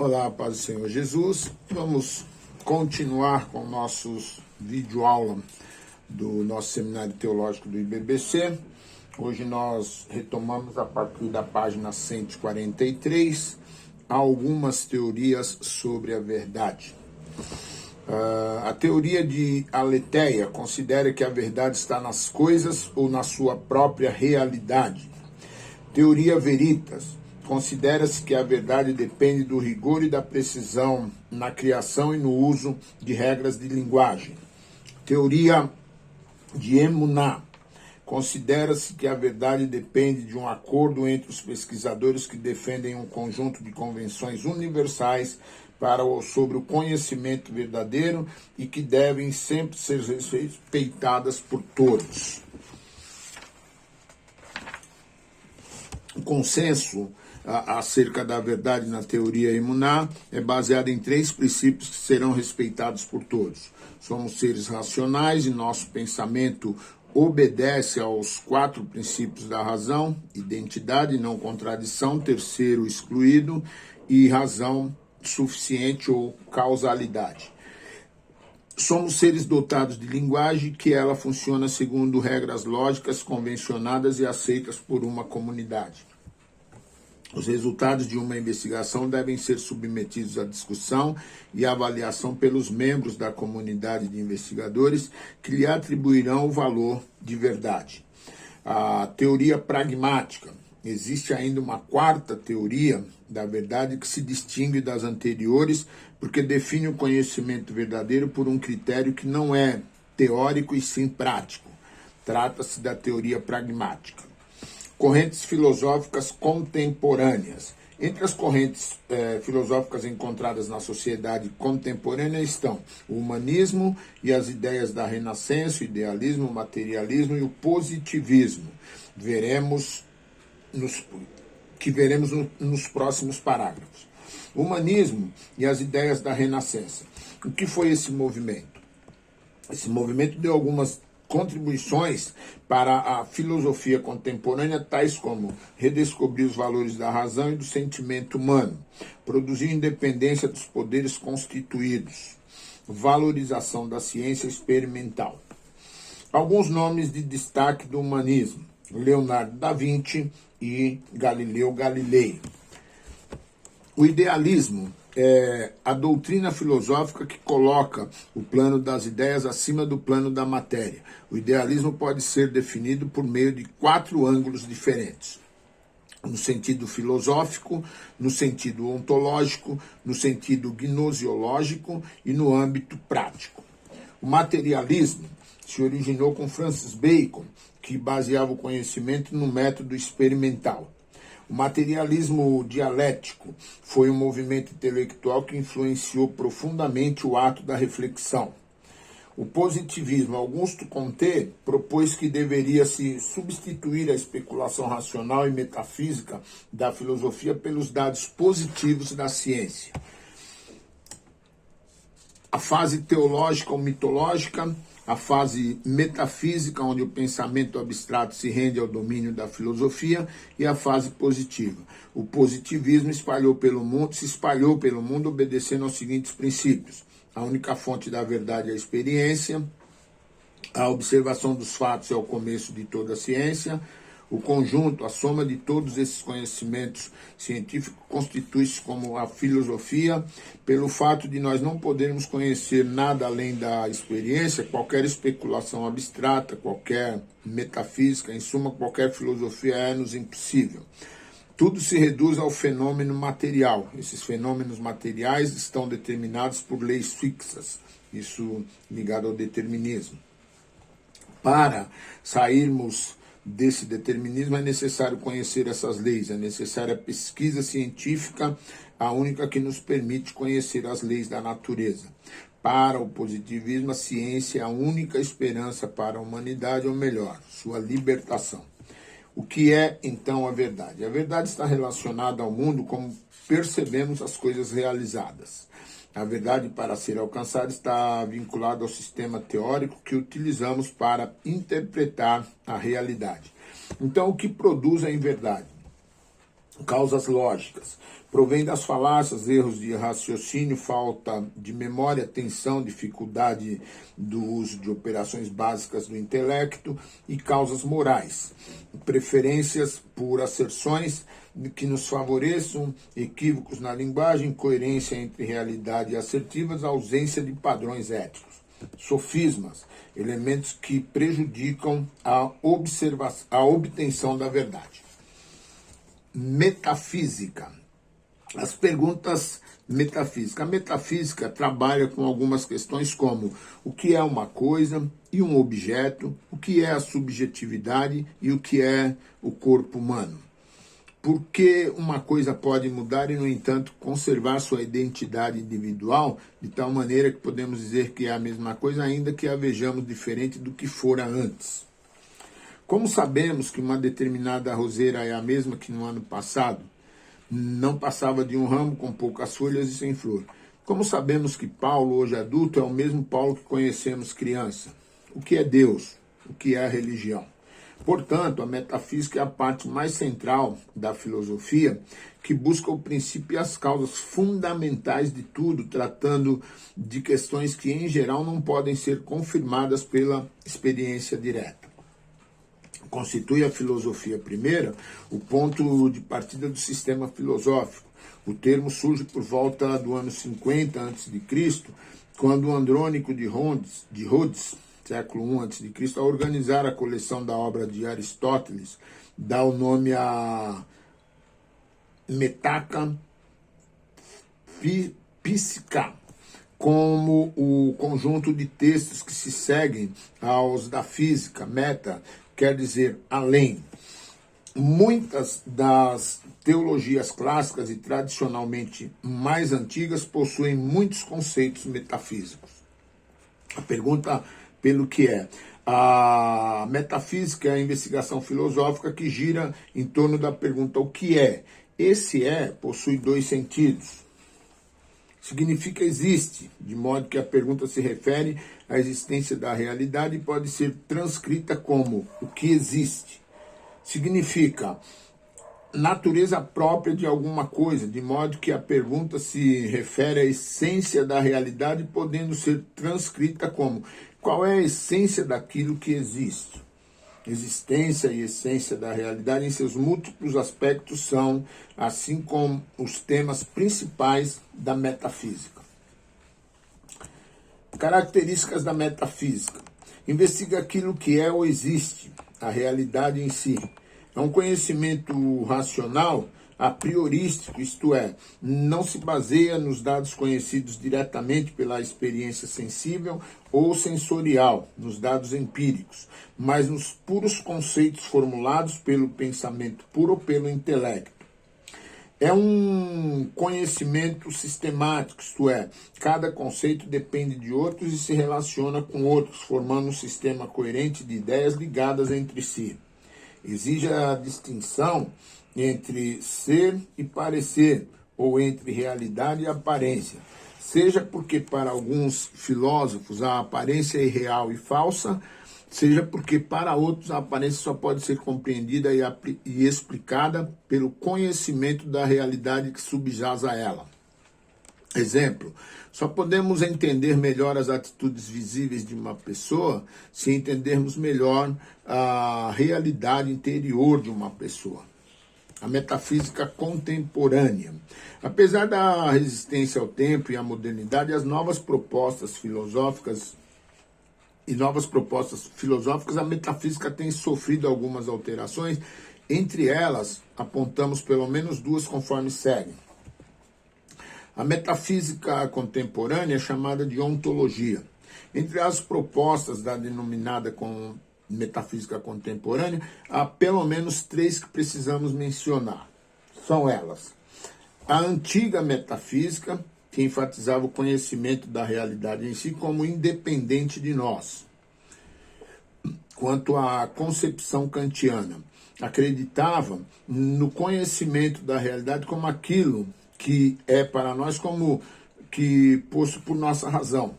Olá, paz do Senhor Jesus. Vamos continuar com nossos videoaula do nosso Seminário Teológico do IBBC. Hoje nós retomamos a partir da página 143 algumas teorias sobre a verdade. A teoria de Aletheia considera que a verdade está nas coisas ou na sua própria realidade. Teoria Veritas considera-se que a verdade depende do rigor e da precisão na criação e no uso de regras de linguagem. Teoria de Emuná considera-se que a verdade depende de um acordo entre os pesquisadores que defendem um conjunto de convenções universais sobre o conhecimento verdadeiro e que devem sempre ser respeitadas por todos. O consenso acerca da verdade na teoria Emuná é baseado em 3 princípios que serão respeitados por todos. Somos seres racionais e nosso pensamento obedece aos 4 princípios da razão: identidade, não contradição, terceiro excluído e razão suficiente ou causalidade. Somos seres dotados de linguagem que ela funciona segundo regras lógicas convencionadas e aceitas por uma comunidade. Os resultados de uma investigação devem ser submetidos à discussão e avaliação pelos membros da comunidade de investigadores que lhe atribuirão o valor de verdade. A teoria pragmática. Existe ainda uma 4ª teoria da verdade que se distingue das anteriores porque define o conhecimento verdadeiro por um critério que não é teórico e sim prático. Trata-se da teoria pragmática. Correntes filosóficas contemporâneas. Entre as correntes filosóficas encontradas na sociedade contemporânea estão o humanismo e as ideias da renascença, o idealismo, o materialismo e o positivismo. Veremos nos próximos parágrafos. O humanismo e as ideias da renascença. O que foi esse movimento? Esse movimento deu algumas contribuições para a filosofia contemporânea, tais como redescobrir os valores da razão e do sentimento humano, produzir independência dos poderes constituídos, valorização da ciência experimental. Alguns nomes de destaque do humanismo: Leonardo da Vinci e Galileu Galilei. O idealismo é a doutrina filosófica que coloca o plano das ideias acima do plano da matéria. O idealismo pode ser definido por meio de 4 ângulos diferentes: no sentido filosófico, no sentido ontológico, no sentido gnosiológico e no âmbito prático. O materialismo se originou com Francis Bacon, que baseava o conhecimento no método experimental. O materialismo dialético foi um movimento intelectual que influenciou profundamente o ato da reflexão. O positivismo, Augusto Comte, propôs que deveria se substituir a especulação racional e metafísica da filosofia pelos dados positivos da ciência. A fase teológica ou mitológica, a fase metafísica, onde o pensamento abstrato se rende ao domínio da filosofia, e a fase positiva. O positivismo se espalhou pelo mundo obedecendo aos seguintes princípios: a única fonte da verdade é a experiência, a observação dos fatos é o começo de toda a ciência, o conjunto, a soma de todos esses conhecimentos científicos constitui-se como a filosofia. Pelo fato de nós não podermos conhecer nada além da experiência, qualquer especulação abstrata, qualquer metafísica, em suma, qualquer filosofia é-nos impossível. Tudo se reduz ao fenômeno material. Esses fenômenos materiais estão determinados por leis fixas, isso ligado ao determinismo. Para sairmos desse determinismo é necessário conhecer essas leis, é necessária a pesquisa científica, a única que nos permite conhecer as leis da natureza. Para o positivismo, a ciência é a única esperança para a humanidade, ou melhor, sua libertação. O que é, então, a verdade? A verdade está relacionada ao mundo como percebemos as coisas realizadas. A verdade, para ser alcançada, está vinculada ao sistema teórico que utilizamos para interpretar a realidade. Então, o que produz a inverdade? Causas lógicas. Provém das falácias, erros de raciocínio, falta de memória, tensão, dificuldade do uso de operações básicas do intelecto e causas morais. Preferências por asserções que nos favoreçam, equívocos na linguagem, coerência entre realidade e assertivas, ausência de padrões éticos. Sofismas, elementos que prejudicam a obtenção da verdade. Metafísica. As perguntas metafísicas. A metafísica trabalha com algumas questões como o que é uma coisa e um objeto, o que é a subjetividade e o que é o corpo humano. Por que uma coisa pode mudar e, no entanto, conservar sua identidade individual de tal maneira que podemos dizer que é a mesma coisa, ainda que a vejamos diferente do que fora antes? Como sabemos que uma determinada roseira é a mesma que no ano passado, não passava de um ramo com poucas folhas e sem flor? Como sabemos que Paulo, hoje adulto, é o mesmo Paulo que conhecemos criança? O que é Deus? O que é a religião? Portanto, a metafísica é a parte mais central da filosofia, que busca o princípio e as causas fundamentais de tudo, tratando de questões que, em geral, não podem ser confirmadas pela experiência direta. Constitui a filosofia primeira o ponto de partida do sistema filosófico. O termo surge por volta do ano 50 a.C., quando Andrônico de Rhodes, século I a.C., ao organizar a coleção da obra de Aristóteles, dá o nome a Metaca Psica, como o conjunto de textos que se seguem aos da física. Meta quer dizer além. Muitas das teologias clássicas e tradicionalmente mais antigas possuem muitos conceitos metafísicos. A pergunta pelo que é. A metafísica é a investigação filosófica que gira em torno da pergunta o que é. Esse possui dois sentidos. Significa existe, de modo que a pergunta se refere à existência da realidade e pode ser transcrita como o que existe. Significa natureza própria de alguma coisa, de modo que a pergunta se refere à essência da realidade, podendo ser transcrita como qual é a essência daquilo que existe. Existência e essência da realidade em seus múltiplos aspectos são, assim como os temas principais da metafísica. Características da metafísica. Investiga aquilo que é ou existe, a realidade em si. É um conhecimento racional a priorístico, isto é, não se baseia nos dados conhecidos diretamente pela experiência sensível ou sensorial, nos dados empíricos, mas nos puros conceitos formulados pelo pensamento puro ou pelo intelecto. É um conhecimento sistemático, isto é, cada conceito depende de outros e se relaciona com outros, formando um sistema coerente de ideias ligadas entre si. Exige a distinção entre ser e parecer, ou entre realidade e aparência, seja porque para alguns filósofos a aparência é irreal e falsa, seja porque para outros a aparência só pode ser compreendida e explicada pelo conhecimento da realidade que subjaz a ela. Exemplo, só podemos entender melhor as atitudes visíveis de uma pessoa se entendermos melhor a realidade interior de uma pessoa. A metafísica contemporânea. Apesar da resistência ao tempo e à modernidade, as novas propostas filosóficas, a metafísica tem sofrido algumas alterações. Entre elas, apontamos pelo menos duas conforme segue. A metafísica contemporânea é chamada de ontologia. Entre as propostas da denominada metafísica contemporânea, há pelo menos três que precisamos mencionar. São elas: a antiga metafísica, que enfatizava o conhecimento da realidade em si como independente de nós. Quanto à concepção kantiana, acreditava no conhecimento da realidade como aquilo que é para nós como que posto por nossa razão.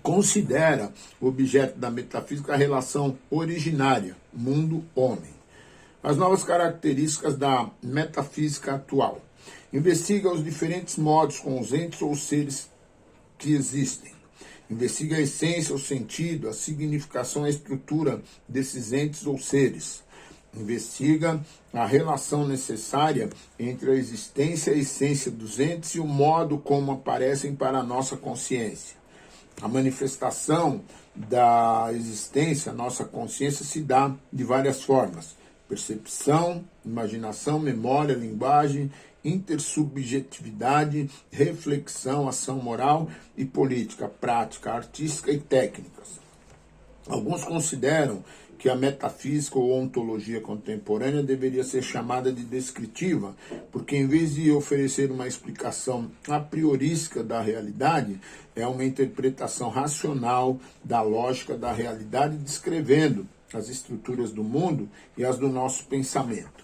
Considera o objeto da metafísica a relação originária, mundo-homem. As novas características da metafísica atual. Investiga os diferentes modos com os entes ou seres que existem. Investiga a essência, o sentido, a significação e a estrutura desses entes ou seres. Investiga a relação necessária entre a existência e a essência dos entes e o modo como aparecem para a nossa consciência. A manifestação da existência, a nossa consciência, se dá de várias formas: percepção, imaginação, memória, linguagem, intersubjetividade, reflexão, ação moral e política, prática, artística e técnicas. Alguns consideram que a metafísica ou ontologia contemporânea deveria ser chamada de descritiva, porque em vez de oferecer uma explicação a priorística da realidade, é uma interpretação racional da lógica da realidade, descrevendo as estruturas do mundo e as do nosso pensamento.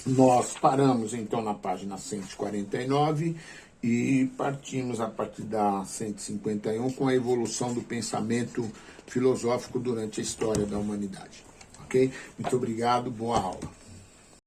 Nós paramos então na página 149 e partimos a partir da 151 com a evolução do pensamento filosófico durante a história da humanidade. Ok? Muito obrigado, boa aula.